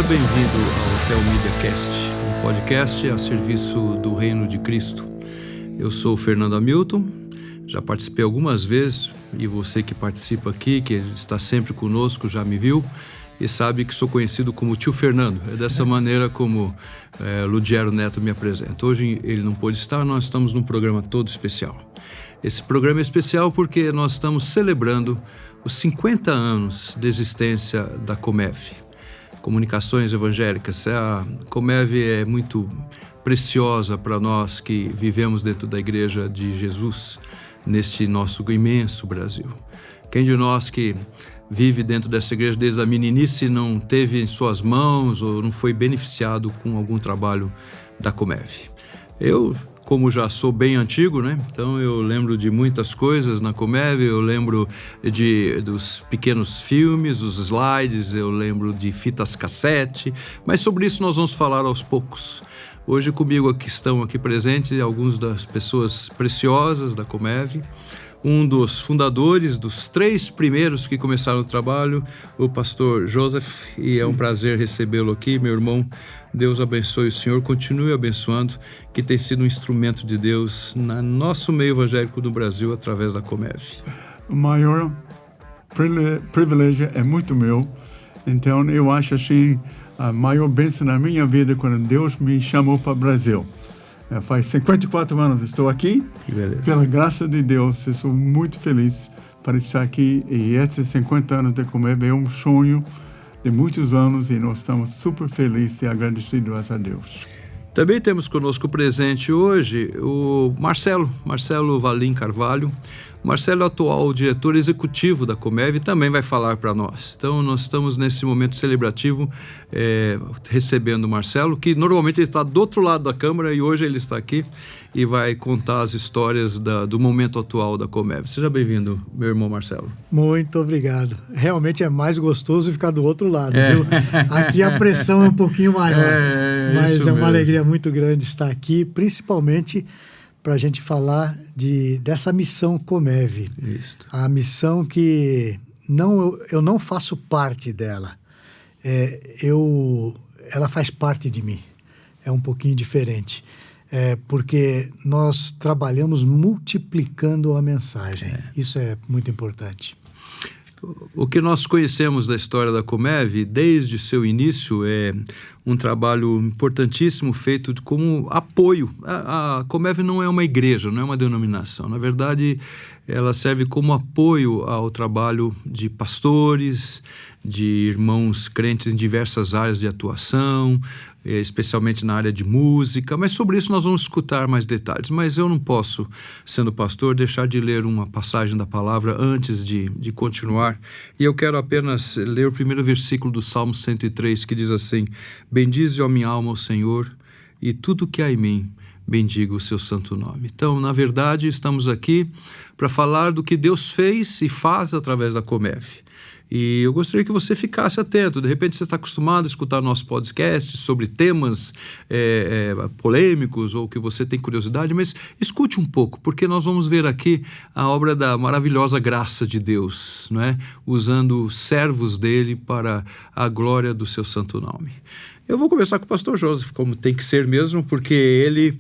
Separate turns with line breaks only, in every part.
bem-vindo ao Tel Media Cast, um podcast a serviço do Reino de Cristo. Eu sou o Fernando Hamilton, já participei algumas vezes e você que participa aqui, que está sempre conosco, já me viu e sabe que sou conhecido como Tio Fernando. É dessa maneira como Ludgero Neto me apresenta. Hoje ele não pôde estar, nós estamos num programa todo especial. Esse programa é especial porque nós estamos celebrando os 50 anos de existência da Comev, Comunicações Evangélicas. A Comev é muito preciosa para nós que vivemos dentro da Igreja de Jesus, neste nosso imenso Brasil. Quem de nós que vive dentro dessa igreja desde a meninice não teve em suas mãos ou não foi beneficiado com algum trabalho da Comev? Eu, como já sou bem antigo, né? Então eu lembro de muitas coisas na Comev, eu lembro dos pequenos filmes, os slides, eu lembro de fitas cassete, mas sobre isso nós vamos falar aos poucos. Hoje comigo estão aqui presentes algumas das pessoas preciosas da Comev, um dos fundadores, dos 3 primeiros que começaram o trabalho, o pastor Joseph, e é um prazer recebê-lo aqui, meu irmão. Deus abençoe o senhor, continue abençoando, que tem sido um instrumento de Deus no nosso meio evangélico do Brasil através da Comev.
O maior privilégio é muito meu, então eu acho assim, a maior bênção na minha vida quando Deus me chamou para o Brasil. Faz 54 anos estou aqui, pela graça de Deus, eu sou muito feliz para estar aqui e esses 50 anos de Comev é um sonho de muitos anos e nós estamos super felizes e agradecidos a Deus.
Também temos conosco presente hoje o Marcelo Valim Carvalho. O Marcelo é o atual diretor executivo da Comev e também vai falar para nós. Então nós estamos nesse momento celebrativo recebendo o Marcelo, que normalmente ele está do outro lado da câmera e hoje ele está aqui e vai contar as histórias do momento atual da Comev. Seja bem-vindo, meu irmão Marcelo.
Muito obrigado. Realmente é mais gostoso ficar do outro lado, viu? Aqui a pressão é um pouquinho maior, mas é uma alegria muito grande estar aqui, principalmente para a gente falar dessa missão Comev.
Isso.
A missão que eu não faço parte dela. Ela faz parte de mim. É um pouquinho diferente. Porque nós trabalhamos multiplicando a mensagem. Isso é muito importante.
O que nós conhecemos da história da Comev, desde seu início, é um trabalho importantíssimo feito como apoio. A Comev não é uma igreja, não é uma denominação. Na verdade, ela serve como apoio ao trabalho de pastores, de irmãos crentes em diversas áreas de atuação, especialmente na área de música, mas sobre isso nós vamos escutar mais detalhes. Mas eu não posso, sendo pastor, deixar de ler uma passagem da palavra antes de continuar. E eu quero apenas ler o primeiro versículo do Salmo 103, que diz assim: bendize, ó minha alma, o Senhor, e tudo que há em mim, bendiga o seu santo nome. Então, na verdade, estamos aqui para falar do que Deus fez e faz através da Comev. E eu gostaria que você ficasse atento. De repente você está acostumado a escutar nossos podcasts sobre temas polêmicos ou que você tem curiosidade, mas escute um pouco, porque nós vamos ver aqui a obra da maravilhosa graça de Deus, não é? Usando servos dele para a glória do seu santo nome. Eu vou começar com o pastor Joseph, como tem que ser mesmo, porque ele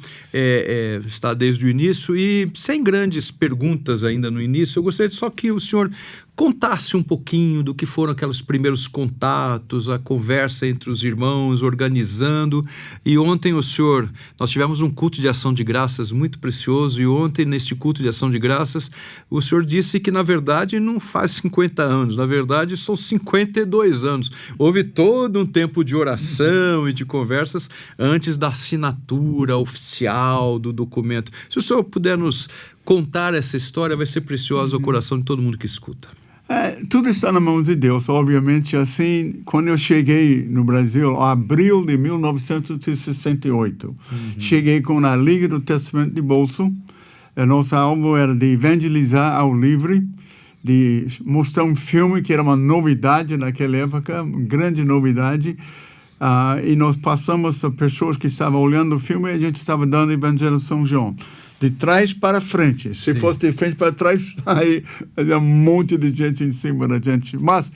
está desde o início e sem grandes perguntas ainda no início. Eu gostaria só que o senhor contasse um pouquinho do que foram aqueles primeiros contatos, a conversa entre os irmãos, organizando. E ontem nós tivemos um culto de ação de graças muito precioso, e ontem neste culto de ação de graças, o senhor disse que na verdade não faz 50 anos, na verdade são 52 anos. Houve todo um tempo de oração e de conversas antes da assinatura oficial do documento. Se o senhor puder nos contar essa história, vai ser preciosa ao coração de todo mundo que escuta.
Tudo está na mão de Deus, obviamente. Assim, quando eu cheguei no Brasil, em abril de 1968, cheguei com a Liga do Testamento de Bolso. Nosso alvo era de evangelizar ao livre, de mostrar um filme que era uma novidade naquela época, uma grande novidade. E nós passamos a pessoas que estavam olhando o filme e a gente estava dando Evangelho de São João. De trás para frente. Se fosse de frente para trás, aí havia um monte de gente em cima da gente. Mas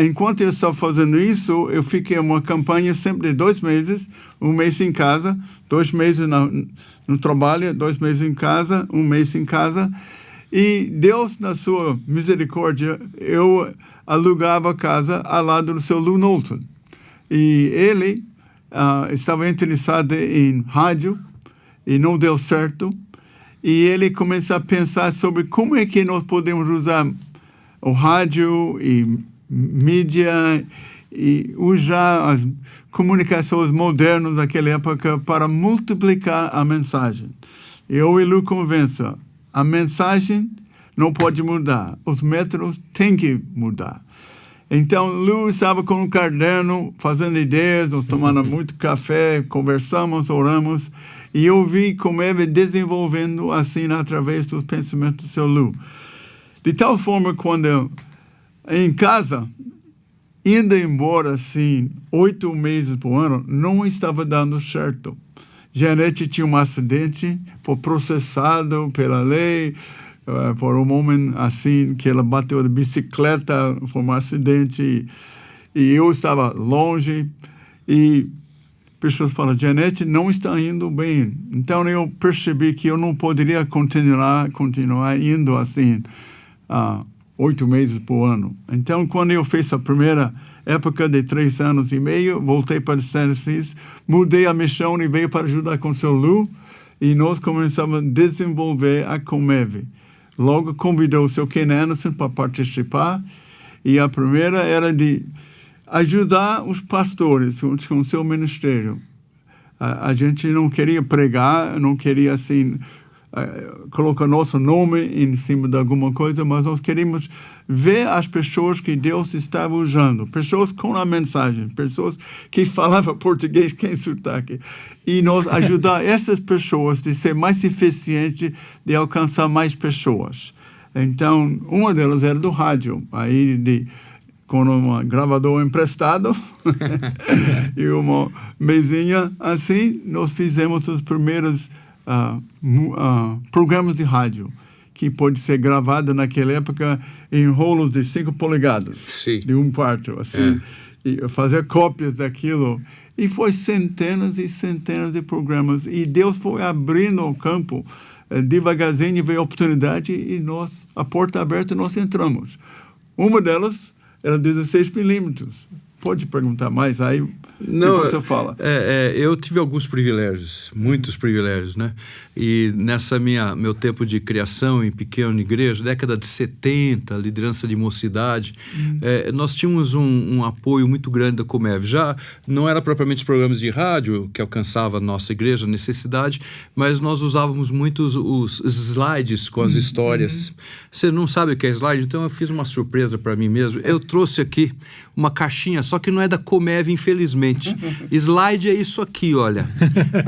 enquanto eu estava fazendo isso, eu fiquei uma campanha sempre de 2 meses, 1 mês em casa, 2 meses no trabalho, 2 meses em casa, 1 mês em casa. E Deus, na sua misericórdia, eu alugava a casa ao lado do seu Lou Knowlton. E ele estava interessado em rádio e não deu certo. E ele começou a pensar sobre como é que nós podemos usar o rádio e mídia e usar as comunicações modernas daquela época para multiplicar a mensagem. E eu e Lou convença, a mensagem não pode mudar, os métodos têm que mudar. Então, Lou estava com um caderno, fazendo ideias, nós tomando muito café, conversamos, oramos, e eu vi como ele desenvolvendo assim através dos pensamentos do seu Lou. De tal forma, quando em casa, indo embora assim, 8 meses por ano, não estava dando certo. Janete tinha um acidente, foi processado pela lei, por um homem assim, que ela bateu de bicicleta, foi um acidente, e eu estava longe, e pessoas falam, Janete não está indo bem. Então eu percebi que eu não poderia continuar indo assim, 8 meses por ano. Então, quando eu fiz a primeira época de 3 anos e meio, voltei para os Tennessee, mudei a missão e veio para ajudar com o seu Lou, e nós começamos a desenvolver a Comev. Logo convidou o seu Ken Anderson para participar, e a primeira era de ajudar os pastores com o seu ministério. A gente não queria pregar, não queria assim colocar nosso nome em cima de alguma coisa, mas nós queríamos ver as pessoas que Deus estava usando, pessoas com a mensagem, pessoas que falavam português sem sotaque, e nós ajudar essas pessoas de ser mais eficiente, de alcançar mais pessoas. Então, uma delas era do rádio, aí com um gravador emprestado e uma mesinha assim, nós fizemos os primeiros programas de rádio, que pode ser gravado naquela época em rolos de 5 polegadas, sim, de 1 quarto, assim, e fazer cópias daquilo. E foi centenas e centenas de programas. E Deus foi abrindo o campo, devagarzinho veio a oportunidade e nós, a porta aberta, nós entramos. Uma delas era 16 milímetros. Pode perguntar mais aí?
Não,
você fala.
Eu tive alguns privilégios, muitos privilégios, né? E nessa meu tempo de criação em pequena igreja, década de 70, liderança de mocidade, nós tínhamos um apoio muito grande da Comev. Já não era propriamente programas de rádio que alcançava a nossa igreja, a necessidade, mas nós usávamos muito os slides com as histórias. Você não sabe o que é slide? Então eu fiz uma surpresa para mim mesmo. Eu trouxe aqui uma caixinha, só que não é da Comev, infelizmente. Slide é isso aqui, olha.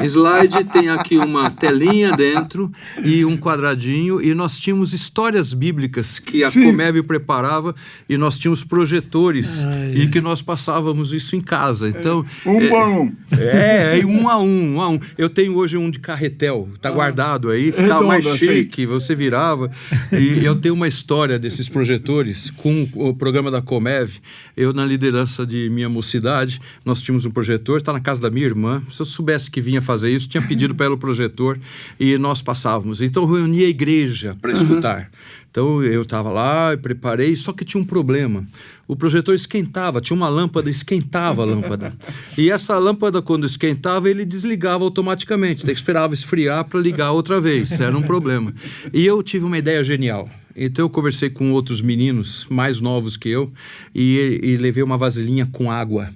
Slide tem aqui uma telinha dentro e um quadradinho, e nós tínhamos histórias bíblicas que a Comev preparava, e nós tínhamos projetores e que nós passávamos isso em casa. Então, um a um. Eu tenho hoje um de carretel, tá guardado aí, ficava mais chique, você virava. E eu tenho uma história desses projetores com o programa da Comev. Eu, na liderança de minha mocidade, nós tínhamos um projetor, está na casa da minha irmã. Se eu soubesse que vinha fazer isso, tinha pedido para ela o projetor e nós passávamos. Então, eu reuni a igreja para escutar. Então, eu estava lá e preparei, só que tinha um problema. O projetor esquentava, tinha uma lâmpada, esquentava a lâmpada. E essa lâmpada, quando esquentava, ele desligava automaticamente. Então, esperava esfriar para ligar outra vez. Era um problema. E eu tive uma ideia genial. Então eu conversei com outros meninos mais novos que eu e levei uma vasilhinha com água.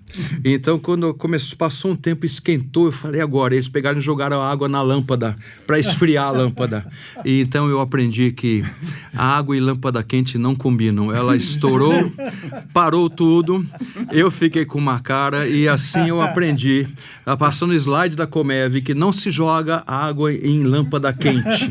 Então quando passou um tempo, esquentou, eu falei, agora, eles pegaram e jogaram a água na lâmpada para esfriar a lâmpada. E então eu aprendi que a água e lâmpada quente não combinam. Ela estourou, parou tudo, eu fiquei com uma cara, e assim eu aprendi, passando o slide da Comev, que não se joga água em lâmpada quente.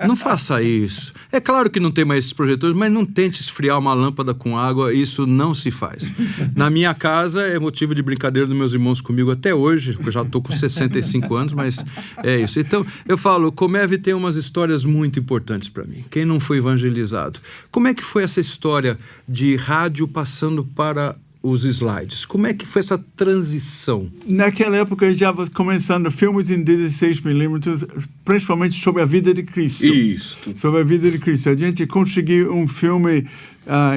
Não faça isso. É claro que não tem tem mais esses projetores, mas não tente esfriar uma lâmpada com água, isso não se faz. Na minha casa é motivo de brincadeira dos meus irmãos comigo até hoje, eu já estou com 65 anos, mas é isso. Então, eu falo, o Comev tem umas histórias muito importantes para mim. Quem não foi evangelizado? Como é que foi essa história de rádio passando para os slides? Como é que foi essa transição?
Naquela época já estava começando filmes em 16mm, principalmente sobre a vida de Cristo.
Isso.
Sobre a vida de Cristo. A gente conseguiu um filme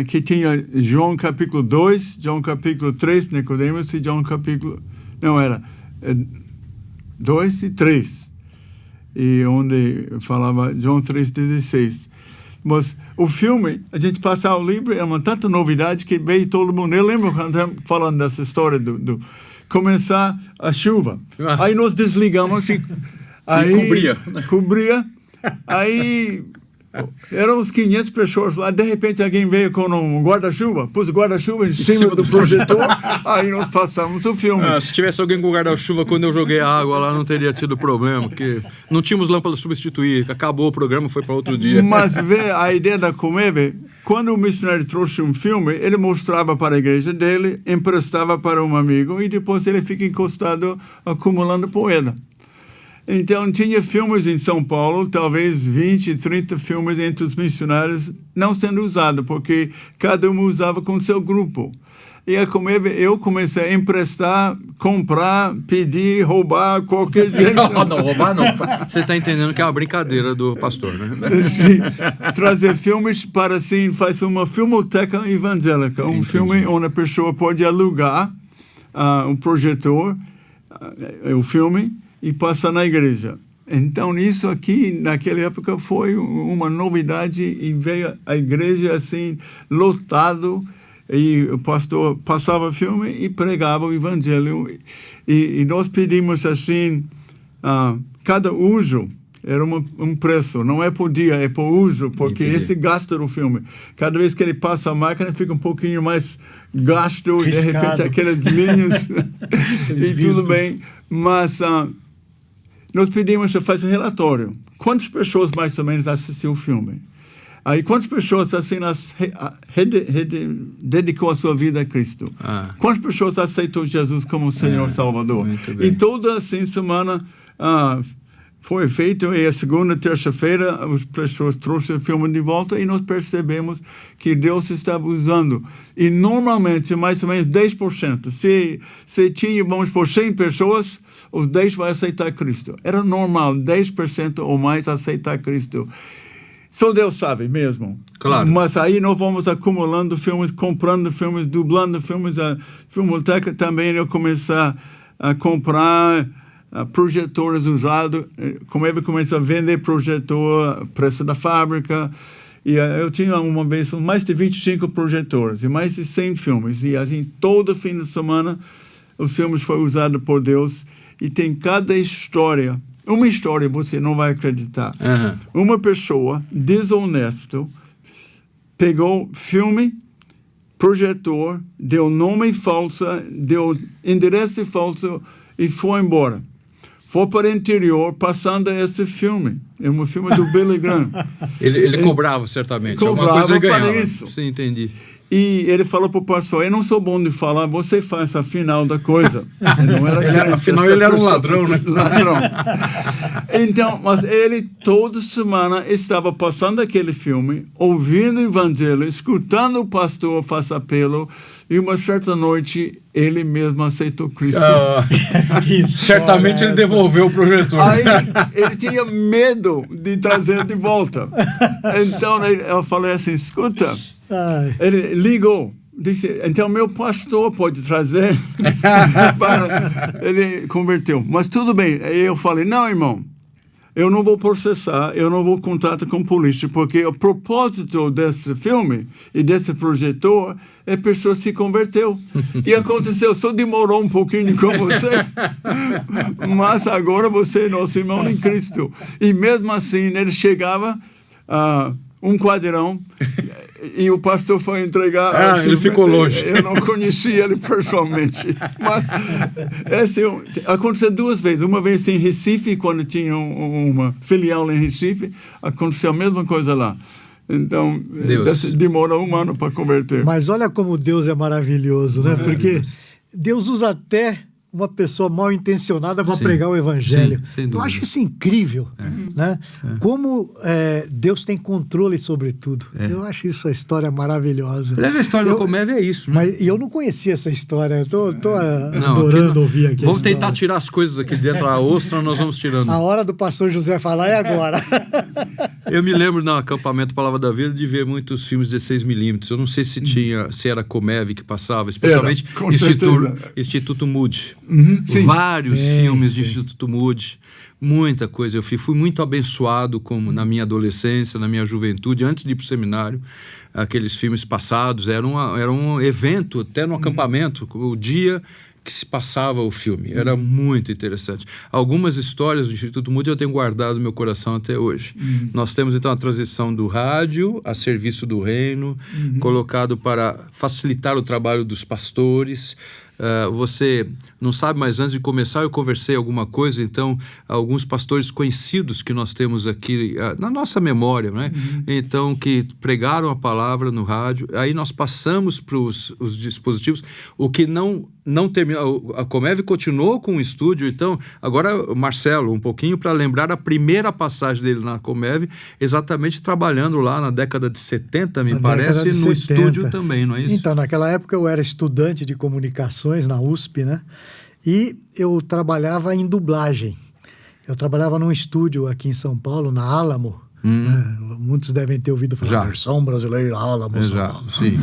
que tinha João capítulo 2, João capítulo 3, Nicodemos, e João capítulo... Não, era 2 e 3. E onde falava João 3,16. Mas o filme, a gente passava o livro, é uma tanta novidade que veio todo mundo. Eu lembro quando estamos falando dessa história do começar a chuva. Aí nós desligamos e cobria. Aí eram uns 500 pessoas lá, de repente alguém veio com um guarda-chuva, pôs o guarda-chuva em cima do projetor, aí nós passamos o filme.
Se tivesse alguém com guarda-chuva quando eu joguei a água lá, não teria tido problema, porque não tínhamos lâmpada substituir, acabou o programa, foi para outro dia.
Mas vê a ideia da Comev, quando o missionário trouxe um filme, ele mostrava para a igreja dele, emprestava para um amigo e depois ele fica encostado acumulando poeira. Então, tinha filmes em São Paulo, talvez 20, 30 filmes entre os missionários não sendo usados, porque cada um usava com seu grupo. E a Comev, eu comecei a emprestar, comprar, pedir, roubar, qualquer jeito.
Não, roubar não. Você está entendendo que é uma brincadeira do pastor, né?
Sim, trazer filmes para, assim, faz uma filmoteca evangélica, um filme onde a pessoa pode alugar um projetor, o filme, e passa na igreja. Então, isso aqui, naquela época, foi uma novidade e veio a igreja, assim, lotado, e o pastor passava filme e pregava o evangelho. E nós pedimos, assim, cada uso era um preço, não é por dia, é por uso, porque esse gasta no filme. Cada vez que ele passa a máquina, fica um pouquinho mais gasto, riscado. De repente, aquelas linhas, e tudo bem. Mas... nós pedimos que faça um relatório. Quantas pessoas, mais ou menos, assistiram o filme? Aí, quantas pessoas, assim, dedicou a sua vida a Cristo? Quantas pessoas aceitou Jesus como Senhor Salvador? E toda, assim, semana foi feito. E a segunda, terça-feira, as pessoas trouxeram o filme de volta e nós percebemos que Deus estava usando. E, normalmente, mais ou menos 10%. Se tinha, vamos por 100 pessoas... os 10 vão aceitar Cristo. Era normal, 10% ou mais aceitar Cristo. Só Deus sabe mesmo.
Claro.
Mas aí nós vamos acumulando filmes, comprando filmes, dublando filmes. A Filmoteca também eu começar a comprar projetores usados. Como ele começou a vender projetor, preço da fábrica. E eu tinha uma vez mais de 25 projetores e mais de 100 filmes. E assim, todo fim de semana, os filmes foram usados por Deus. E tem cada história, uma história você não vai acreditar. Uma pessoa desonesta pegou filme, projetor, deu nome falso, deu endereço falso e foi embora. Foi para o interior passando esse filme. É um filme do Billy Graham.
Ele cobrava, certamente.
Cobrava
coisa ele ganhava.
Para isso.
Sim, entendi.
E ele falou para o pastor, eu não sou bom de falar, você faz a final da coisa. Não era crente,
afinal, ele era um ladrão, né?
Ladrão. Então, mas ele toda semana estava passando aquele filme, ouvindo o evangelho, escutando o pastor fazer apelo, e uma certa noite ele mesmo aceitou Cristo.
Certamente ele devolveu o projetor.
Aí ele tinha medo de trazer de volta. Então eu falei assim, escuta, ele ligou, disse, então meu pastor pode trazer. Ele converteu. Mas tudo bem. Aí eu falei, não, irmão, eu não vou processar, eu não vou contato com a polícia, porque o propósito desse filme e desse projetor é a pessoa se converteu. E aconteceu, só demorou um pouquinho com você, mas agora você é nosso irmão em Cristo. E mesmo assim, ele chegava um quadrão e o pastor foi entregar.
Ele ficou longe.
Eu não conhecia ele pessoalmente. Mas aconteceu 2 vezes. Uma vez em Recife, quando tinha uma filial em Recife, aconteceu a mesma coisa lá. Então,
Deus.
demora um ano para converter.
Mas olha como Deus é maravilhoso, né? Porque Deus usa até uma pessoa mal intencionada para pregar o evangelho.
Sim,
eu acho isso incrível, né? Como Deus tem controle sobre tudo. Eu acho isso a história maravilhosa.
A história do Comev é isso, né?
Mas eu não conhecia essa história. Estou adorando ouvir aqui.
Vamos tentar tirar as coisas aqui dentro da ostra, nós vamos tirando.
A hora do pastor José falar é agora.
Eu me lembro no acampamento Palavra da Vida de ver muitos filmes 16mm. Eu não sei se era Comev que passava, especialmente Instituto Moody. Vários filmes de Instituto Moody, muita coisa. Eu fui muito abençoado na minha adolescência, na minha juventude, antes de ir para o seminário. Aqueles filmes passados, era um evento, até no acampamento, o dia que se passava o filme. Era muito interessante. Algumas histórias do Instituto Moody eu tenho guardado no meu coração até hoje. Nós temos, então, a transição do rádio a serviço do reino, colocado para facilitar o trabalho dos pastores. Você não sabe, mas antes de começar eu conversei alguma coisa, então alguns pastores conhecidos que nós temos aqui na nossa memória, né? Então, que pregaram a palavra no rádio, aí nós passamos para os dispositivos, o que não terminou, a Comev continuou com o estúdio. Então agora Marcelo, um pouquinho para lembrar a primeira passagem dele na Comev, exatamente trabalhando lá na década de 70, me parece, no estúdio também, não é isso?
Então, naquela época eu era estudante de comunicações na USP, né? E eu trabalhava em dublagem. Eu trabalhava num estúdio aqui em São Paulo, na Álamo. Né? Muitos devem ter ouvido falar versão brasileira, Álamo.
Sim.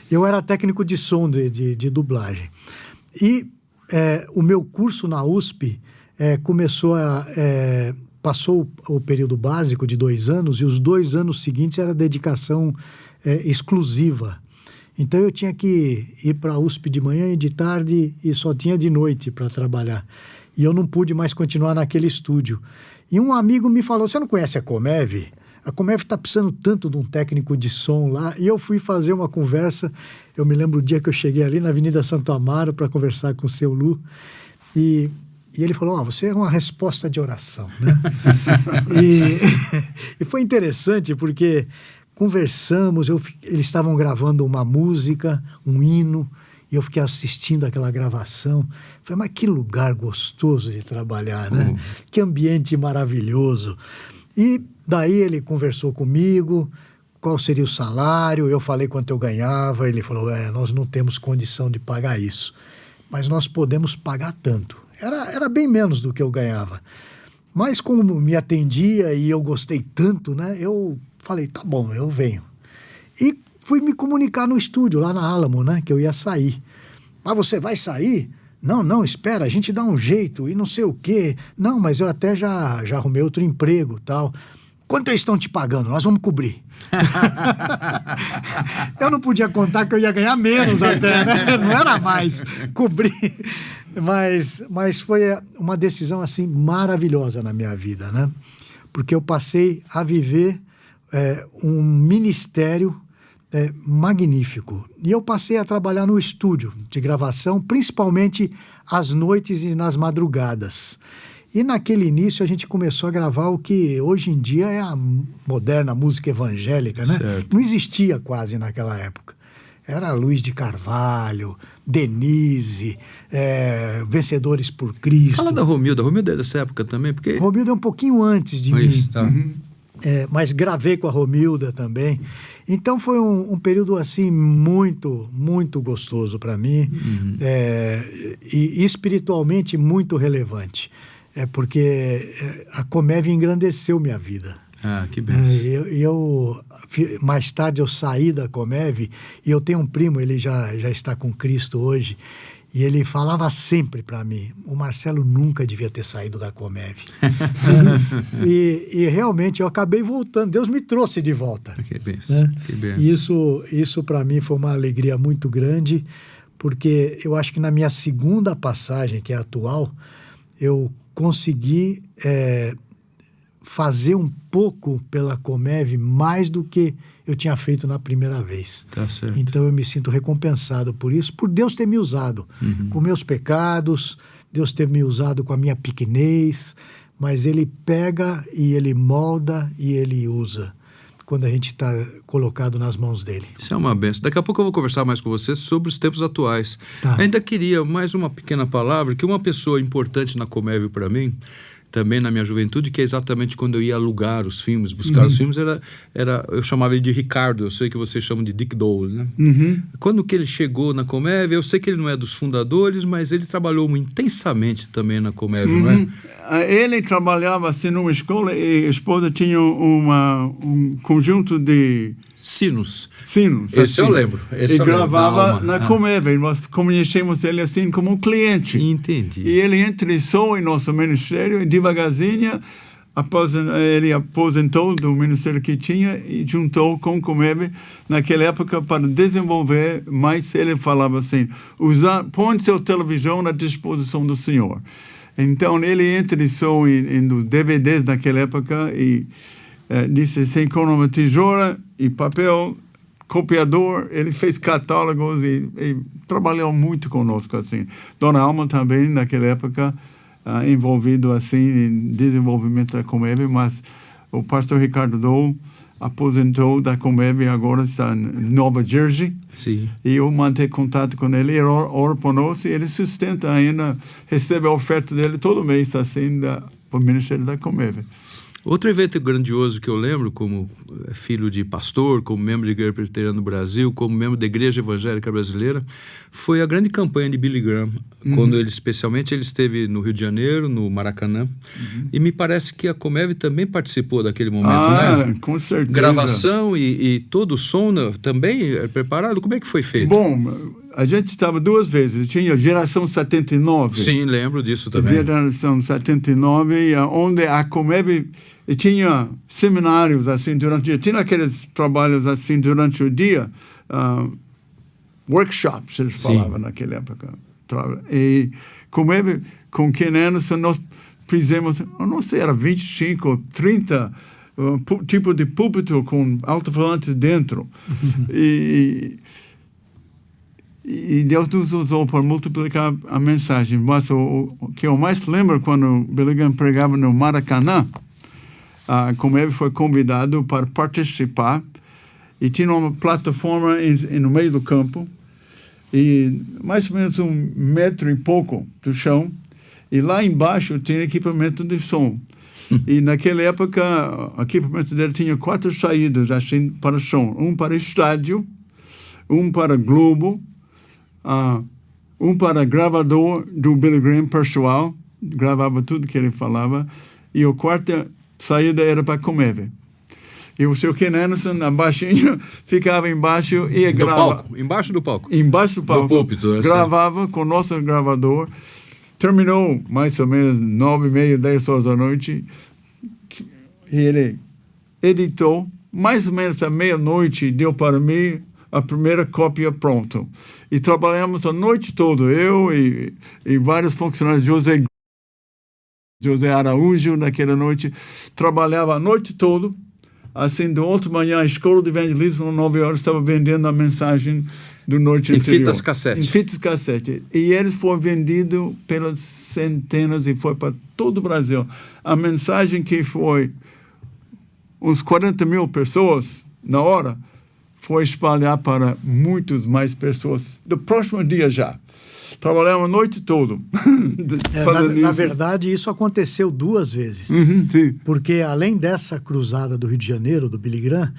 Eu era técnico de som de dublagem. E o meu curso na USP passou o período básico de 2 anos, e os 2 anos seguintes era dedicação exclusiva. Então eu tinha que ir para a USP de manhã e de tarde, e só tinha de noite para trabalhar. E eu não pude mais continuar naquele estúdio. E um amigo me falou: você não conhece a Comev? A Comev está precisando tanto de um técnico de som lá. E eu fui fazer uma conversa. Eu me lembro o dia que eu cheguei ali na Avenida Santo Amaro para conversar com o seu Lu. E ele falou: você é uma resposta de oração, né? E foi interessante porque conversamos, eles estavam gravando uma música, um hino, e eu fiquei assistindo aquela gravação. Falei: mas que lugar gostoso de trabalhar, né? Que ambiente maravilhoso. E daí ele conversou comigo, qual seria o salário, eu falei quanto eu ganhava, ele falou: nós não temos condição de pagar isso, mas nós podemos pagar tanto. Era bem menos do que eu ganhava. Mas como me atendia e eu gostei tanto, né? Eu falei: tá bom, eu venho. E fui me comunicar no estúdio, lá na Álamo, né? Que eu ia sair. Mas você vai sair? Não, espera, a gente dá um jeito e não sei o quê. Não, mas eu até já arrumei outro emprego e tal. Quanto eles estão te pagando? Nós vamos cobrir. Eu não podia contar que eu ia ganhar menos até, né? Não era mais cobrir. Mas foi uma decisão assim maravilhosa na minha vida, né? Porque eu passei a viver um ministério magnífico. E eu passei a trabalhar no estúdio de gravação, principalmente às noites e nas madrugadas. E naquele início a gente começou a gravar o que hoje em dia é a moderna música evangélica, né?
Certo.
Não existia quase naquela época. Era Luiz de Carvalho, Denise, Vencedores por Cristo.
Fala da Romilda. Romilda é dessa época também, porque...
Romilda é um pouquinho antes de mim.
Tá.
Mas gravei com a Romilda também. Então foi um período assim muito, muito gostoso para mim, e espiritualmente muito relevante. Porque a Comev engrandeceu minha vida.
Ah, que benção.
Mais tarde eu saí da Comev, e eu tenho um primo, ele já está com Cristo hoje, e ele falava sempre para mim: o Marcelo nunca devia ter saído da Comev. E realmente eu acabei voltando, Deus me trouxe de volta.
Que benção, né? Que benção.
Isso para mim foi uma alegria muito grande, porque eu acho que na minha segunda passagem, que é a atual, eu consegui fazer um pouco pela Comev mais do que eu tinha feito na primeira vez.
Tá certo.
Então eu me sinto recompensado por isso, por Deus ter me usado com meus pecados, Deus ter me usado com a minha pequenez, mas Ele pega e Ele molda e Ele usa quando a gente está colocado nas mãos dele.
Isso é uma benção. Daqui a pouco eu vou conversar mais com você sobre os tempos atuais.
Tá.
Ainda queria mais uma pequena palavra, que uma pessoa importante na Comevio para mim, também na minha juventude, que é exatamente quando eu ia alugar os filmes, buscar os filmes, eu chamava ele de Ricardo, eu sei que vocês chamam de Dick Dole, né? Quando que ele chegou na Comevio, eu sei que ele não é dos fundadores, mas ele trabalhou intensamente também na Comevio, não é?
Ele trabalhava assim numa escola e a esposa tinha um conjunto de
sinos.
Esse
assim. Eu lembro.
E gravava na Comevio. Nós conhecemos ele assim como um cliente.
Entendi.
E ele ingressou em nosso ministério e devagarzinho ele aposentou do ministério que tinha e juntou com o Comevio naquela época para desenvolver, mas ele falava assim, põe seu televisão à disposição do Senhor. Então ele interessou em DVDs naquela época e disse assim, com uma tesoura e papel, copiador, ele fez catálogos e trabalhou muito conosco assim. Dona Alma também naquela época envolvido assim em desenvolvimento da Comevio, mas o pastor Ricardo Dole aposentou da Comevio e agora está em Nova Jersey.
Sim.
E eu mantenho contato com ele, ele ora por nós e ele sustenta ainda, recebe a oferta dele todo mês assim do Ministério da Comevio.
Outro evento grandioso que eu lembro, como filho de pastor, como membro de Igreja Presbiteriana do Brasil, como membro da Igreja Evangélica Brasileira, foi a grande campanha de Billy Graham, quando ele esteve no Rio de Janeiro, no Maracanã, e me parece que a Comevio também participou daquele momento, né?
Com certeza.
Gravação e todo o som também preparado, como é que foi feito?
Bom, a gente estava 2 vezes, tinha Geração 79.
Sim, lembro disso também.
Geração 79, onde a Comevio tinha seminários assim durante o dia, tinha aqueles trabalhos assim durante o dia, workshops, eles falavam naquela época. E Comevio, com Ken Anderson, nós fizemos, eu não sei, era 25 ou 30 tipo de púlpito com alto-falantes dentro. E Deus nos usou para multiplicar a mensagem. Mas o que eu mais lembro, quando Billy Graham pregava no Maracanã, a Comevio foi convidado para participar e tinha uma plataforma no meio do campo e mais ou menos 1 metro e pouco do chão, e lá embaixo tinha equipamento de som. E naquela época o equipamento dele tinha 4 saídas assim para som, um para estádio, um para globo, um para gravador do Billy Graham pessoal, gravava tudo que ele falava, e a 4ª saída era para Comevio. E o seu Ken Anderson, baixinho, ficava embaixo e gravava.
Embaixo do palco?
Embaixo do palco.
Do púlpito.
Gravava com o nosso gravador. Terminou mais ou menos 9h30, 10 horas da noite. E ele editou. Mais ou menos à meia-noite, deu para mim a primeira cópia pronta. E trabalhamos a noite toda, eu e vários funcionários, José Araújo, naquela noite, trabalhava a noite toda. Assim, de outra manhã, a escola de evangelismo, às 9 horas, estava vendendo a mensagem do Norte Interior.
Em fitas cassete.
Em fitas cassete. E eles foram vendidos pelas centenas e foi para todo o Brasil. A mensagem que foi uns 40 mil pessoas na hora, foi espalhar para muitas mais pessoas. Do próximo dia já. Trabalhamos a noite toda.
Na verdade, isso aconteceu 2 vezes.
Sim.
Porque além dessa cruzada do Rio de Janeiro, do Billy Graham,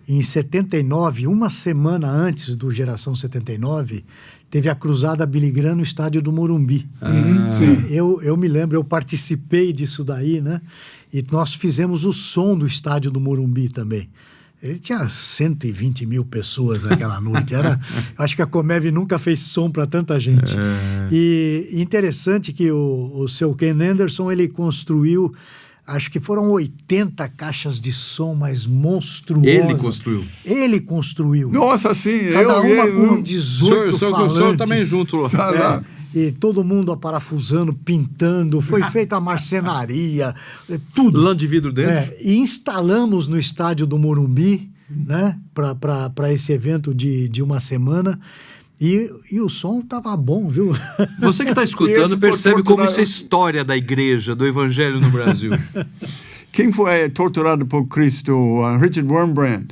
em 79, uma semana antes do Geração 79, teve a cruzada Billy Graham no estádio do Morumbi. Eu me lembro, eu participei disso daí, né? E nós fizemos o som do estádio do Morumbi também. Ele tinha 120 mil pessoas naquela noite. Acho que a Comevio nunca fez som para tanta gente. E interessante que o seu Ken Anderson, ele construiu, acho que foram 80 caixas de som, mas monstruosas. Ele construiu.
Nossa, sim.
Cada uma com 18 falantes.
O senhor também junto lá.
E todo mundo aparafusando, pintando, foi feita a marcenaria, tudo.
Lã de vidro dentro.
E instalamos no estádio do Morumbi, né, para esse evento de uma semana. E o som estava bom, viu?
Você que está escutando percebe como isso é história da igreja, do evangelho no Brasil.
Quem foi torturado por Cristo? Richard Wurmbrand.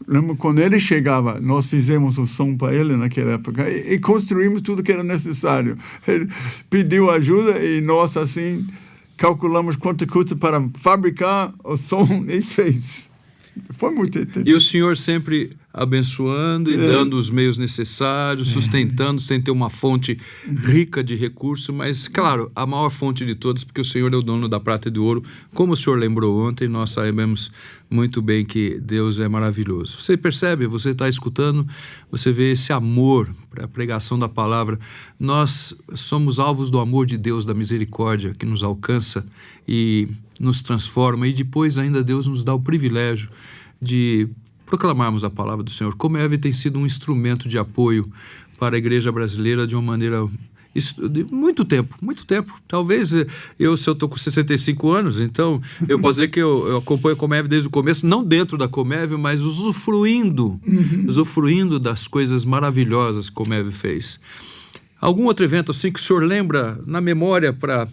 Lembra quando ele chegava, nós fizemos o som para ele naquela época e construímos tudo que era necessário. Ele pediu ajuda e nós, assim, calculamos quanto custa para fabricar o som e fez. Foi muito interessante.
E o senhor sempre abençoando e dando os meios necessários, sustentando, sem ter uma fonte rica de recursos, mas, claro, a maior fonte de todas, porque o senhor é o dono da prata e do ouro. Como o senhor lembrou ontem, nós sabemos muito bem que Deus é maravilhoso. Você percebe, você está escutando, você vê esse amor para a pregação da palavra. Nós somos alvos do amor de Deus, da misericórdia que nos alcança e nos transforma, e depois ainda Deus nos dá o privilégio de proclamarmos a palavra do Senhor. Comev tem sido um instrumento de apoio para a igreja brasileira de uma maneira de muito tempo. Talvez se eu estou com 65 anos, então eu posso dizer que eu acompanho a Comev desde o começo, não dentro da Comev, mas usufruindo das coisas maravilhosas que a Comev fez. Algum outro evento assim que o senhor lembra na memória para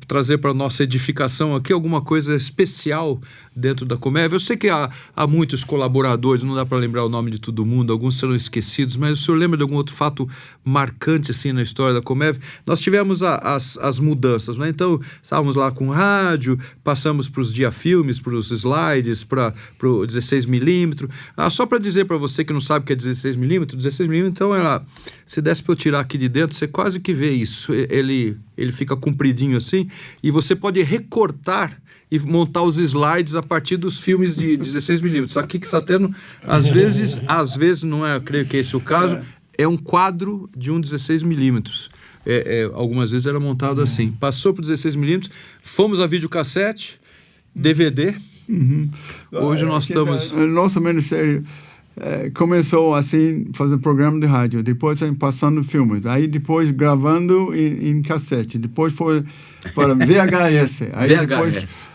trazer para a nossa edificação aqui, alguma coisa especial dentro da Comev? Eu sei que há muitos colaboradores, não dá para lembrar o nome de todo mundo, alguns serão esquecidos, mas o senhor lembra de algum outro fato marcante assim na história da Comev? Nós tivemos as mudanças, né? Então estávamos lá com rádio, passamos para os diafilmes, para os slides, para o 16mm. Só para dizer para você que não sabe o que é 16mm, então se desse para eu tirar aqui de dentro, você quase que vê isso. Ele fica compridinho assim, e você pode recortar e montar os slides a partir dos filmes de 16mm. Aqui que está tendo, às vezes não é, creio que esse é o caso, é um quadro de um 16mm. Algumas vezes era montado assim. Passou para 16mm, fomos a videocassete, DVD. Hoje nós estamos...
Nosso ministério começou assim, fazendo programa de rádio, depois passando filmes, aí depois gravando em cassete, depois foi para VHS,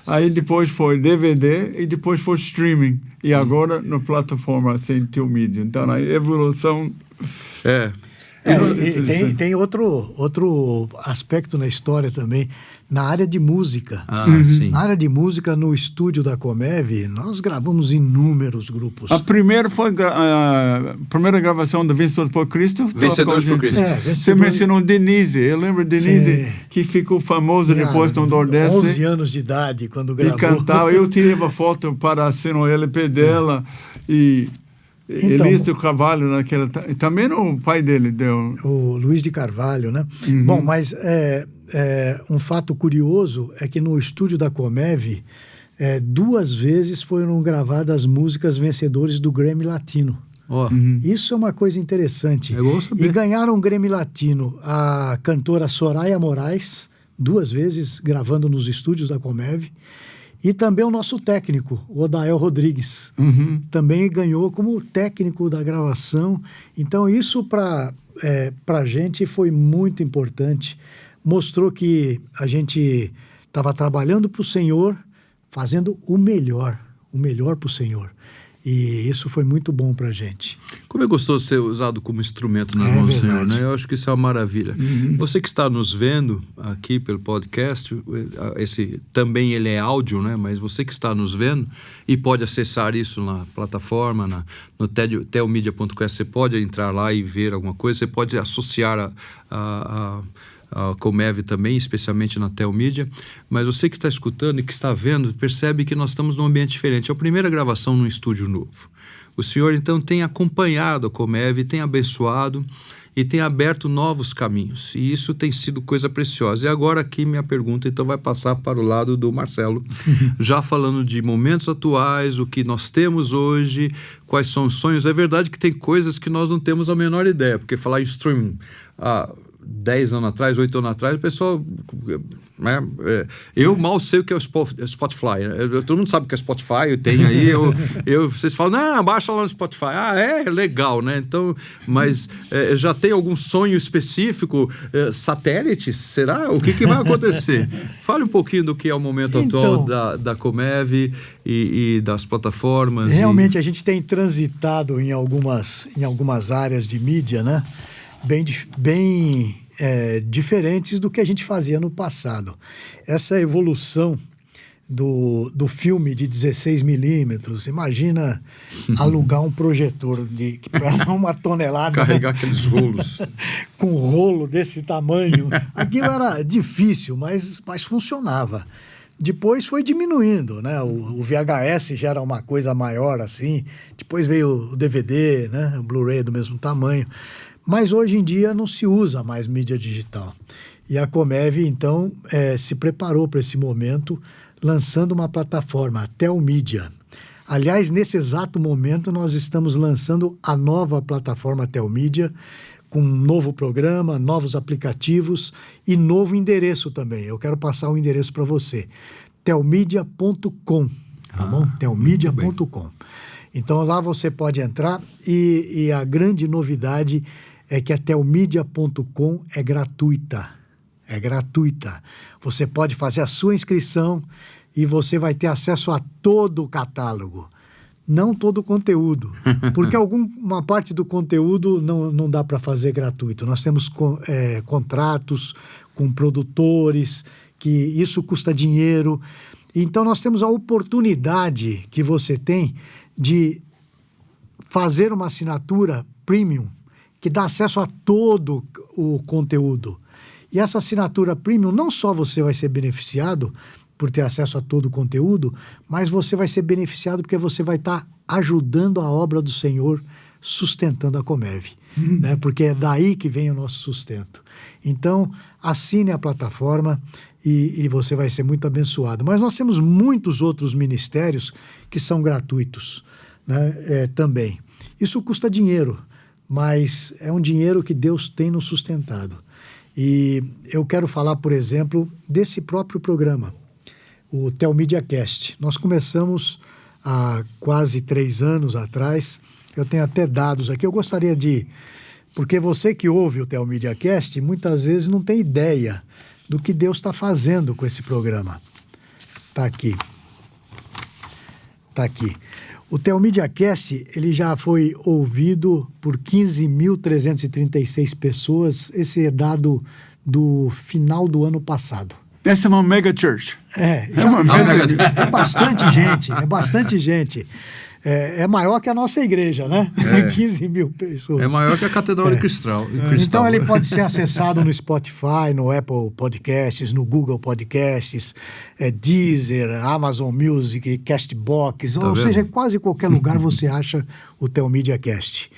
aí depois foi DVD e depois foi streaming, e agora na plataforma assim, Teu Mídia. Então a evolução...
Tem outro aspecto na história também, na área de música.
Sim.
Na área de música, no estúdio da Comev, nós gravamos inúmeros grupos.
A primeira foi a primeira gravação do Vencedores por Cristo.
Vencedores por Cristo.
Você mencionou Denise. Eu lembro Denise, que ficou famosa depois no Nordeste.
11 anos de idade, quando gravou.
E cantava. Eu tirei uma foto para assinar o LP dela e...
Então,
Elício Carvalho, naquela, também o pai dele deu.
O Luiz de Carvalho, né? Bom, mas um fato curioso é que no estúdio da Comev, 2 vezes foram gravadas músicas vencedores do Grammy Latino. Isso é uma coisa interessante.
É bom saber.
E ganharam o Grammy Latino a cantora Soraya Moraes, 2 vezes gravando nos estúdios da Comev. E também o nosso técnico, o Odael Rodrigues, também ganhou como técnico da gravação. Então, isso para a gente foi muito importante. Mostrou que a gente estava trabalhando para o Senhor, fazendo o melhor para o Senhor. E isso foi muito bom para a gente.
Como é gostoso ser usado como instrumento nas mãos do Senhor, né? Eu acho que isso é uma maravilha. Você que está nos vendo aqui pelo podcast, esse também ele é áudio, né? Mas você que está nos vendo e pode acessar isso na plataforma, no telmedia.com, você pode entrar lá e ver alguma coisa, você pode associar a Comev também, especialmente na Telmídia, mas você que está escutando e que está vendo, percebe que nós estamos num ambiente diferente. É a primeira gravação num estúdio novo. O Senhor, então, tem acompanhado a Comev, tem abençoado e tem aberto novos caminhos, e isso tem sido coisa preciosa. E agora aqui minha pergunta, então, vai passar para o lado do Marcelo, já falando de momentos atuais, o que nós temos hoje, quais são os sonhos. É verdade que tem coisas que nós não temos a menor ideia, porque falar em streaming... 10 anos atrás, 8 anos atrás, o pessoal... eu mal sei o que é o Spotify. Todo mundo sabe o que é Spotify, tem aí. Vocês falam, não, baixa lá no Spotify. É legal, né? Então, mas já tem algum sonho específico? Satélite? Será? O que vai acontecer? Fale um pouquinho do que é o momento atual da Comev e das plataformas.
Realmente, a gente tem transitado em algumas áreas de mídia, né? Bem diferentes do que a gente fazia no passado. Essa evolução do filme de 16 milímetros. Imagina alugar um projetor que pesa 1 tonelada.
Carregar aqueles rolos.
Com um rolo desse tamanho. Aquilo era difícil, mas funcionava. Depois foi diminuindo, né? O VHS já era uma coisa maior assim. Depois veio o DVD, né? O Blu-ray do mesmo tamanho. Mas hoje em dia não se usa mais mídia digital. E a Comev, então, se preparou para esse momento, lançando uma plataforma, a Telmídia. Aliás, nesse exato momento, nós estamos lançando a nova plataforma Telmídia, com um novo programa, novos aplicativos e novo endereço também. Eu quero passar o endereço para você. Telmedia.com, tá bom? Telmedia.com. Então, lá você pode entrar e a grande novidade é que a Telmedia.com é gratuita. É gratuita. Você pode fazer a sua inscrição e você vai ter acesso a todo o catálogo. Não todo o conteúdo, porque uma parte do conteúdo não dá para fazer gratuito. Nós temos contratos com produtores, que isso custa dinheiro. Então, nós temos a oportunidade que você tem de fazer uma assinatura premium, que dá acesso a todo o conteúdo. E essa assinatura premium, não só você vai ser beneficiado por ter acesso a todo o conteúdo, mas você vai ser beneficiado porque você vai estar ajudando a obra do Senhor, sustentando a Comev, né? Porque é daí que vem o nosso sustento. Então, assine a plataforma e você vai ser muito abençoado. Mas nós temos muitos outros ministérios que são gratuitos, né? Também. Isso custa dinheiro, mas é um dinheiro que Deus tem nos sustentado. E eu quero falar, por exemplo, desse próprio programa, o Telmedia Cast. Nós começamos há quase 3 anos atrás. Eu tenho até dados aqui. Eu gostaria de... Porque você que ouve o Telmedia Cast, muitas vezes não tem ideia do que Deus está fazendo com esse programa. Está aqui. Está aqui. O Telmedia Cast, ele já foi ouvido por 15.336 pessoas. Esse é dado do final do ano passado.
Essa é uma mega church.
É bastante gente, é bastante gente. É maior que a nossa igreja, né? 15 mil pessoas.
É maior que a Catedral de Cristal.
Então ele pode ser acessado no Spotify, no Apple Podcasts, no Google Podcasts, Deezer, Amazon Music, Castbox, ou seja, quase qualquer lugar você acha o Telmedia Cast.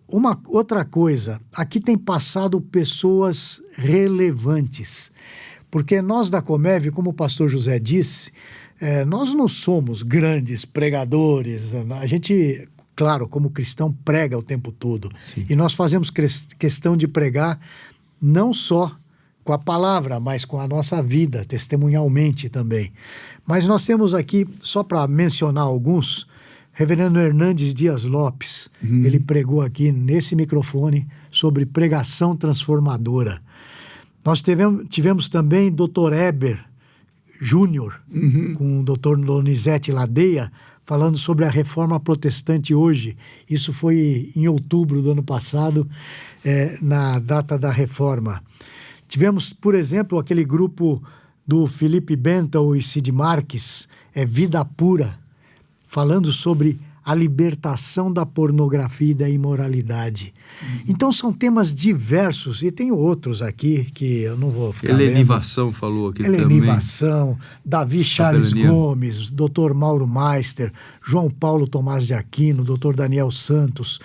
Uma outra coisa, aqui tem passado pessoas relevantes, porque nós da Comev, como o pastor José disse, nós não somos grandes pregadores. A gente, claro, como cristão, prega o tempo todo. Sim. E nós fazemos questão de pregar não só com a palavra, mas com a nossa vida, testemunhalmente também. Mas nós temos aqui, só para mencionar alguns, Reverendo Hernandes Dias Lopes. Ele pregou aqui nesse microfone sobre pregação transformadora. Nós tivemos também Dr. Eber Júnior, com o Dr. Donizete Ladeia, falando sobre a reforma protestante hoje. Isso foi em outubro do ano passado, na data da reforma. Tivemos, por exemplo, aquele grupo do Felipe Bental e Cid Marques, Vida Pura, falando sobre a libertação da pornografia e da imoralidade. Então são temas diversos, e tem outros aqui que eu não vou ficar
Helenivação falou aqui também.
Helenivação, Davi Charles Gomes, Dr. Mauro Meister, João Paulo Tomás de Aquino, Dr. Daniel Santos,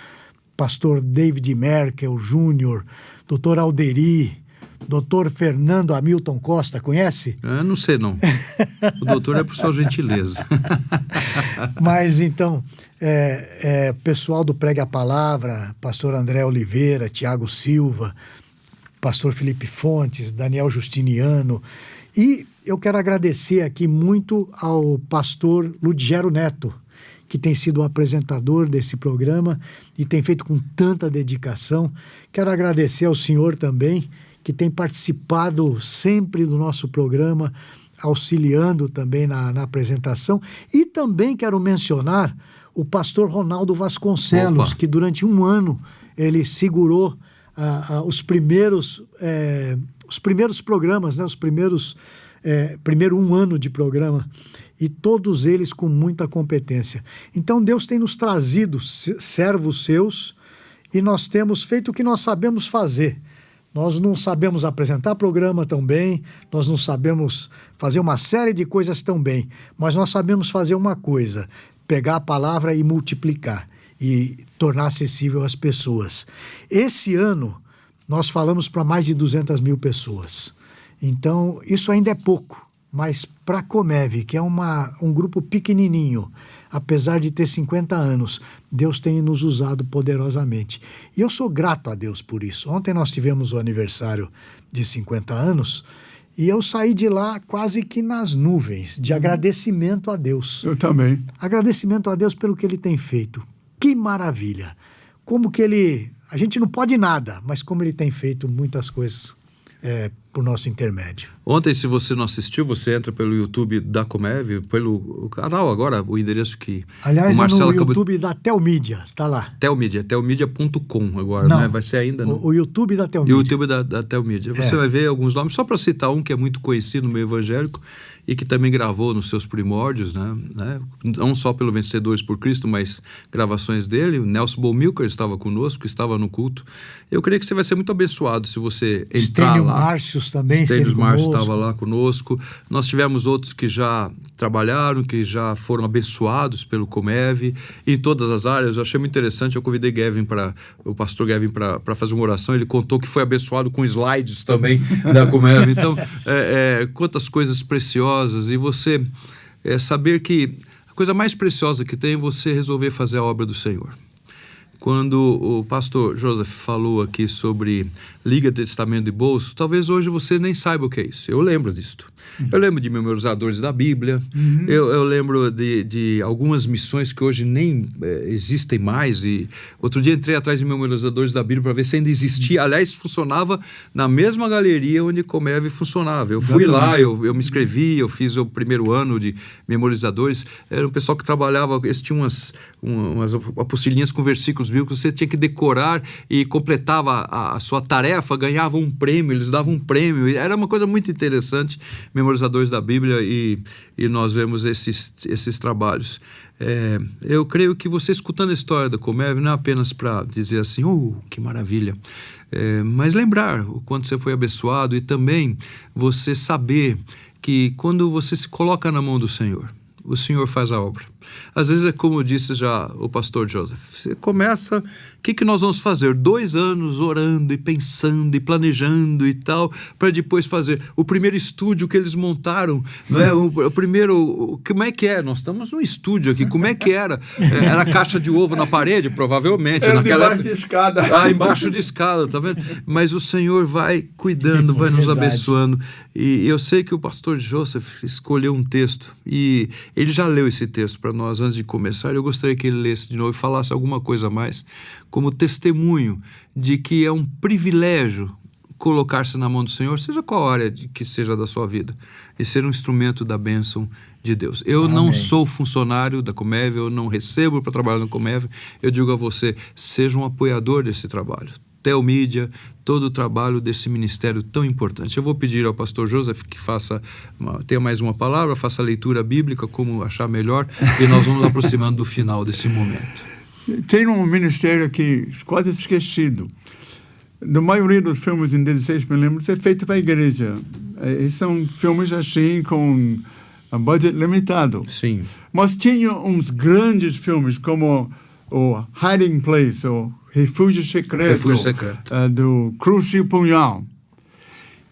Pastor David Merkel Júnior, Dr. Alderi, Dr. Fernando Hamilton Costa, conhece?
Não sei não. O doutor é por sua gentileza.
Mas então, pessoal do Pregue a Palavra, pastor André Oliveira, Tiago Silva, pastor Felipe Fontes, Daniel Justiniano. E eu quero agradecer aqui muito ao pastor Ludgero Neto, que tem sido o apresentador desse programa e tem feito com tanta dedicação. Quero agradecer ao senhor também, que tem participado sempre do nosso programa, auxiliando também na apresentação. E também quero mencionar o pastor Ronaldo Vasconcelos, que durante 1 ano ele segurou os primeiros os primeiros programas, né? Primeiro 1 ano de programa, e todos eles com muita competência. Então Deus tem nos trazido servos seus e nós temos feito o que nós sabemos fazer. Nós não sabemos apresentar programa tão bem, nós não sabemos fazer uma série de coisas tão bem, mas nós sabemos fazer uma coisa: pegar a palavra e multiplicar e tornar acessível às pessoas. Esse ano nós falamos para mais de 200 mil pessoas. Então, isso ainda é pouco, mas para a Comev, que é um grupo pequenininho, apesar de ter 50 anos, Deus tem nos usado poderosamente. E eu sou grato a Deus por isso. Ontem nós tivemos o aniversário de 50 anos e eu saí de lá quase que nas nuvens de agradecimento a Deus.
Eu também.
Agradecimento a Deus pelo que Ele tem feito. Que maravilha! Como que Ele... A gente não pode nada, mas como Ele tem feito muitas coisas por nosso intermédio.
Ontem, se você não assistiu, você entra pelo YouTube da Comev, pelo canal agora, o endereço que
aliás,
o Marcelo
é no YouTube da Telmídia, tá lá.
Telmedia.com agora,
não,
né? Vai ser ainda...
O YouTube da Telmídia.
O YouTube da Telmídia. Você vai ver alguns nomes, só para citar um que é muito conhecido no meio evangélico e que também gravou nos seus primórdios, né? Não só pelo Vencedores por Cristo, mas gravações dele. O Nelson Bomilcar estava conosco, estava no culto. Eu creio que você vai ser muito abençoado se você entrar
Estênio
lá.
Márcios também
Estênio Márcios
conosco.
estava lá conosco. Nós tivemos outros que já trabalharam, que já foram abençoados pelo Comev, em todas as áreas. Eu achei muito interessante. Eu convidei o pastor Gavin para fazer uma oração. Ele contou que foi abençoado com slides também da Comev. Então, quantas coisas preciosas. E você saber que a coisa mais preciosa que tem é você resolver fazer a obra do Senhor. Quando o pastor Joseph falou aqui sobre Liga Testamento de Bolso, talvez hoje você nem saiba o que é isso. Eu lembro disto. Eu lembro de memorizadores da Bíblia. Eu lembro de algumas missões que hoje nem existem mais. E outro dia entrei atrás de memorizadores da Bíblia para ver se ainda existia. Aliás, funcionava na mesma galeria onde Comev funcionava. Eu fui lá, eu me inscrevi, eu fiz o primeiro ano de memorizadores. Era um pessoal que trabalhava, eles tinham umas apostilinhas com versículos bíblicos, você tinha que decorar e completava a sua tarefa, ganhava um prêmio, eles davam um prêmio. Era uma coisa muito interessante, memorizadores da Bíblia, e nós vemos esses trabalhos. Eu creio que você, escutando a história da Comev, não é apenas para dizer assim, que maravilha, mas lembrar o quanto você foi abençoado e também você saber que quando você se coloca na mão do Senhor, o Senhor faz a obra. Às vezes é como disse já o pastor Joseph, você começa, o que nós vamos fazer? 2 anos orando e pensando e planejando e tal, para depois fazer o primeiro estúdio que eles montaram, né? O primeiro, como é que é? Nós estamos num estúdio aqui, como é que era? Era caixa de ovo na parede, provavelmente.
Era embaixo de escada.
Embaixo de escada, tá vendo? Mas o Senhor vai cuidando, vai nos abençoando. E eu sei que o pastor Joseph escolheu um texto, e ele já leu esse texto para nós antes de começar. Eu gostaria que ele lesse de novo e falasse alguma coisa a mais, como testemunho de que é um privilégio colocar-se na mão do Senhor, seja qual área que seja da sua vida, e ser um instrumento da bênção de Deus. Eu
Amém.
não sou funcionário da Comev, eu não recebo para trabalhar na Comev. Eu digo a você, seja um apoiador desse trabalho. Telmídia, todo o trabalho desse ministério tão importante. Eu vou pedir ao pastor Joseph que tenha mais uma palavra, faça a leitura bíblica, como achar melhor, e nós vamos aproximando do final desse momento.
Tem um ministério aqui quase esquecido. Da maioria dos filmes em 16mm é feito para a igreja. E são filmes assim com um budget limitado.
Sim.
Mas tinha uns grandes filmes como o Hiding Place, o Refúgio Secreto, do Cruz e Punhal.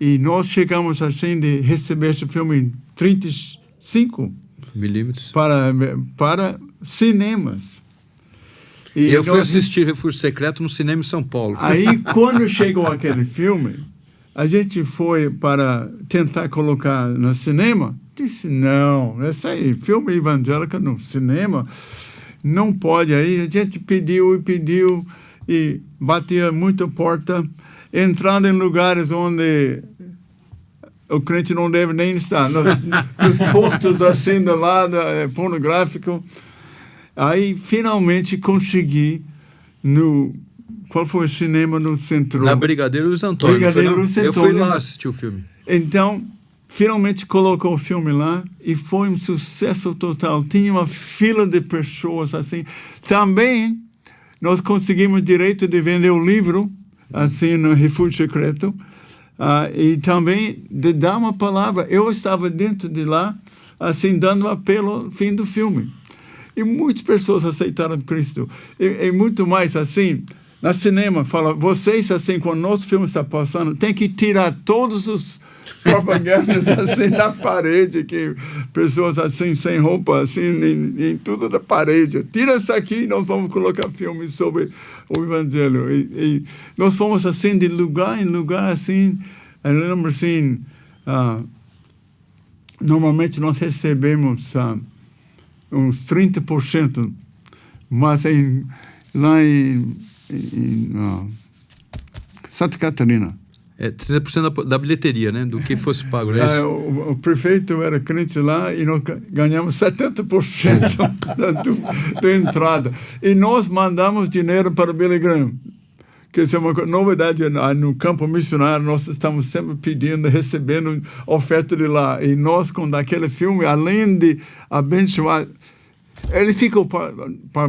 E nós chegamos assim de receber esse filme em 35
milímetros
para cinemas. E
eu fui assistir Refúgio Secreto no cinema em São Paulo.
Aí, quando chegou aquele filme, a gente foi para tentar colocar no cinema. Disse, não, esse aí, filme evangélico no cinema, não pode. Aí a gente pediu e batia muita porta, entrando em lugares onde o crente não deve nem estar, nos postos assim do lado, pornográfico. Aí, finalmente, consegui, no qual foi o cinema no centro?
Na Brigadeiro Luiz Antônio.
Brigadeiro Luiz Antônio.
Eu fui lá assistir o filme.
Então, finalmente colocou o filme lá e foi um sucesso total. Tinha uma fila de pessoas assim. Também nós conseguimos direito de vender o livro assim no Refúgio Secreto e também de dar uma palavra. Eu estava dentro de lá assim dando apelo ao fim do filme e muitas pessoas aceitaram Cristo e muito mais assim. Na cinema fala, vocês assim quando nosso filme está passando tem que tirar todos os propagandas assim na parede, que pessoas assim sem roupa assim em tudo da parede, tira isso aqui e nós vamos colocar filmes sobre o Evangelho e nós fomos assim de lugar em lugar assim. Eu lembro assim, normalmente nós recebemos uns 30%, mas lá em Santa Catarina
30% da bilheteria, né? Do que fosse pago, né?
O prefeito era crente lá e nós ganhamos 70% da entrada. E nós mandamos dinheiro para o Billy Graham. Que isso é uma novidade no campo missionário. Nós estamos sempre pedindo, recebendo oferta de lá. E nós, com aquele filme, além de abençoar, ele ficou,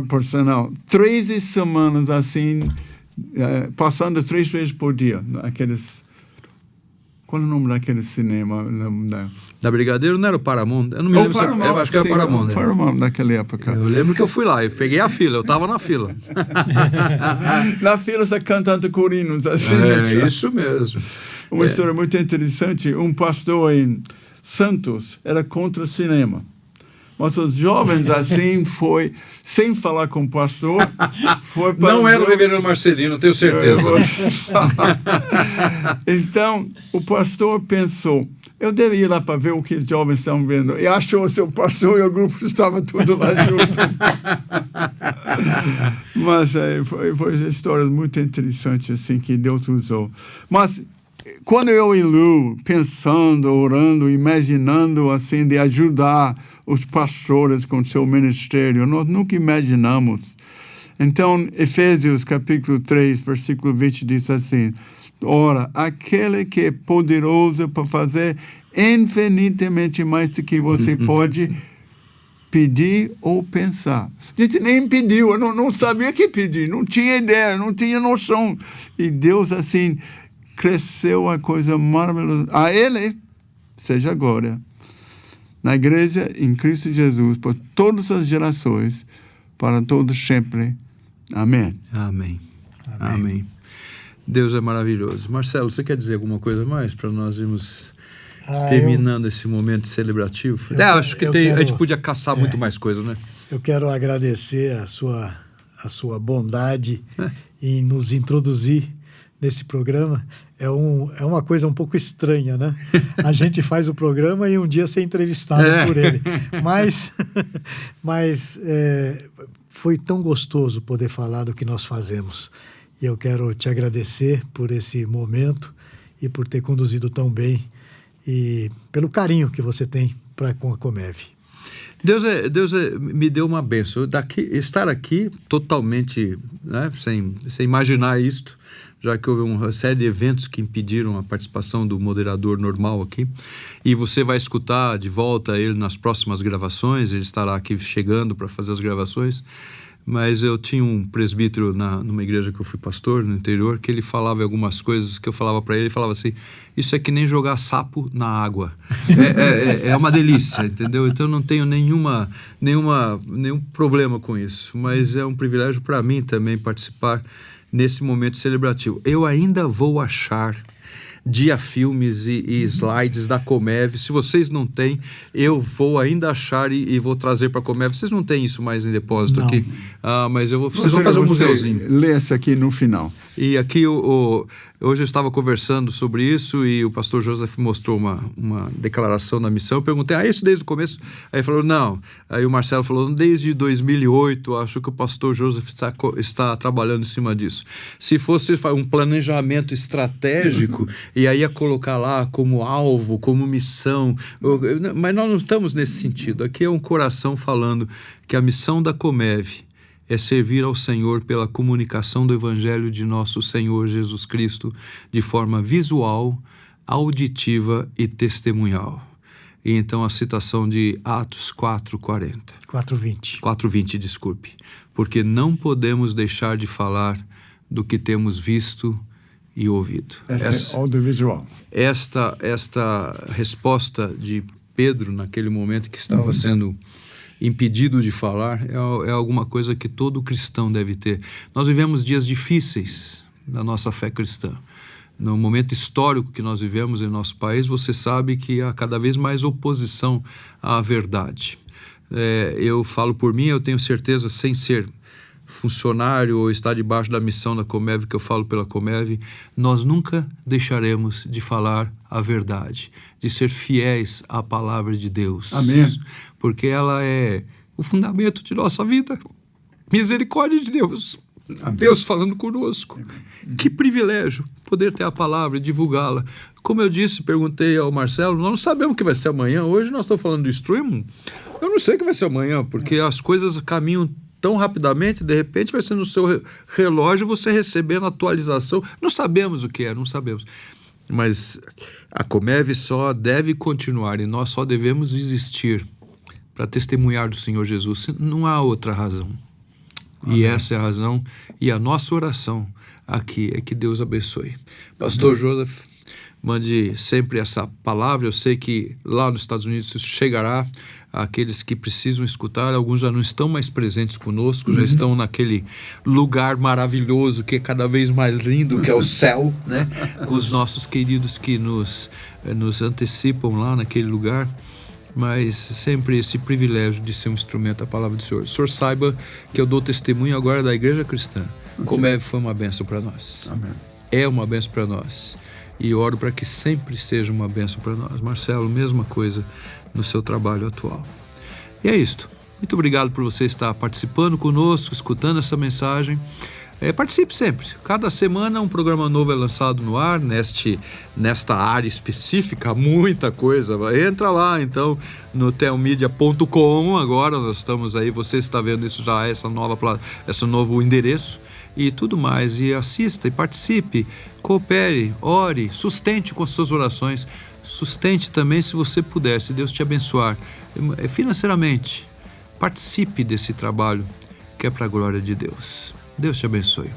por sinal, 13 semanas assim, passando 3 vezes por dia. Qual é o nome daquele cinema?
Da Brigadeiro não era o Paramount? Eu não me lembro. Eu acho que era o Paramount.
O Paramount daquela época.
Eu lembro que eu fui lá, eu peguei a fila, eu estava na fila.
Na fila você cantando corinos. Assim,
isso mesmo.
Uma história muito interessante. Um pastor em Santos era contra o cinema. Mas os jovens, assim, foi, sem falar com o pastor, foi para...
Não era o reverendo Marcelino, tenho certeza.
Então, o pastor pensou, eu devo ir lá para ver o que os jovens estão vendo. E achou o seu pastor e o grupo estava tudo lá junto. Mas foi uma história muito interessante, assim, que Deus usou. Mas... quando eu e Lu, pensando, orando, imaginando, assim, de ajudar os pastores com seu ministério, nós nunca imaginamos. Então, Efésios capítulo 3, versículo 20 diz assim, ora, aquele que é poderoso para fazer infinitamente mais do que você pode pedir ou pensar. A gente nem pediu, eu não sabia que pedir, não tinha ideia, não tinha noção. E Deus, assim... cresceu a coisa maravilhosa. A Ele seja a glória. Na igreja, em Cristo Jesus, por todas as gerações, para todos sempre. Amém.
Amém. Amém. Deus é maravilhoso. Marcelo, você quer dizer alguma coisa mais para nós irmos terminando esse momento celebrativo? Acho que a gente podia caçar muito mais coisas, né?
Eu quero agradecer a sua bondade em nos introduzir nesse programa. É uma coisa um pouco estranha, né? A gente faz o programa e um dia ser entrevistado por ele. Mas foi tão gostoso poder falar do que nós fazemos. E eu quero te agradecer por esse momento e por ter conduzido tão bem e pelo carinho que você tem com a Comev.
Deus me deu uma bênção. Estar aqui totalmente, né, sem imaginar isto, já que houve uma série de eventos que impediram a participação do moderador normal aqui. E você vai escutar de volta ele nas próximas gravações, ele estará aqui chegando para fazer as gravações. Mas eu tinha um presbítero numa igreja que eu fui pastor no interior, que ele falava algumas coisas que eu falava para ele falava assim, isso é que nem jogar sapo na água. É uma delícia, entendeu? Então eu não tenho nenhum problema com isso, mas é um privilégio para mim também participar nesse momento celebrativo. Eu ainda vou achar filmes e slides da Comev. Se vocês não têm, eu vou ainda achar e vou trazer para a Comev. Vocês não têm isso mais em depósito aqui? Mas vocês vão fazer um museuzinho.
Lê essa aqui no final.
E aqui, hoje eu estava conversando sobre isso e o pastor Joseph mostrou uma declaração da missão. Eu perguntei, isso desde o começo? Aí ele falou, não. Aí o Marcelo falou, desde 2008, acho que o pastor Joseph está trabalhando em cima disso. Se fosse um planejamento estratégico, e aí ia colocar lá como alvo, como missão. Mas nós não estamos nesse sentido. Aqui é um coração falando que a missão da Comev é servir ao Senhor pela comunicação do Evangelho de nosso Senhor Jesus Cristo de forma visual, auditiva e testemunhal. E então a citação de Atos 4:40.
4:20.
4:20, desculpe. Porque não podemos deixar de falar do que temos visto e ouvido.
Essa é audiovisual.
Esta resposta de Pedro, naquele momento que estava sendo impedido de falar, é alguma coisa que todo cristão deve ter. Nós vivemos dias difíceis na nossa fé cristã. No momento histórico que nós vivemos em nosso país, você sabe que há cada vez mais oposição à verdade. Eu falo por mim, eu tenho certeza, sem ser funcionário ou estar debaixo da missão da Comev, que eu falo pela Comev, nós nunca deixaremos de falar a verdade, de ser fiéis à palavra de Deus.
Amém.
Porque ela é o fundamento de nossa vida. Misericórdia de Deus. Amém. Deus falando conosco. Amém. Que privilégio poder ter a palavra e divulgá-la. Como eu disse, perguntei ao Marcelo, nós não sabemos o que vai ser amanhã. Hoje nós estamos falando do stream. Eu não sei o que vai ser amanhã, porque as coisas caminham tão rapidamente, de repente vai ser no seu relógio você recebendo atualização. Não sabemos o que é, não sabemos. Mas a Comev só deve continuar e nós só devemos existir para testemunhar do Senhor Jesus. Não há outra razão. Amém. E essa é a razão e a nossa oração aqui é que Deus abençoe. Pastor Joseph, mande sempre essa palavra. Eu sei que lá nos Estados Unidos isso chegará àqueles que precisam escutar. Alguns já não estão mais presentes conosco, já estão naquele lugar maravilhoso que é cada vez mais lindo, que é o céu, né? Com os nossos queridos que nos antecipam lá naquele lugar. Mas sempre esse privilégio de ser um instrumento da palavra do Senhor. O Senhor saiba que eu dou testemunho agora da Igreja Cristã. Comev foi uma bênção para nós.
Amém.
É uma bênção para nós. E oro para que sempre seja uma bênção para nós. Marcelo, mesma coisa no seu trabalho atual. E é isto. Muito obrigado por você estar participando conosco, escutando essa mensagem. Participe sempre. Cada semana um programa novo é lançado no ar, nesta área específica, muita coisa. Entra lá, então, no telmedia.com. Agora nós estamos aí, você está vendo isso já, esse novo endereço e tudo mais. E assista e participe, coopere, ore, sustente com as suas orações. Sustente também se você puder, se Deus te abençoar financeiramente. Participe desse trabalho que é para a glória de Deus. Deus te abençoe.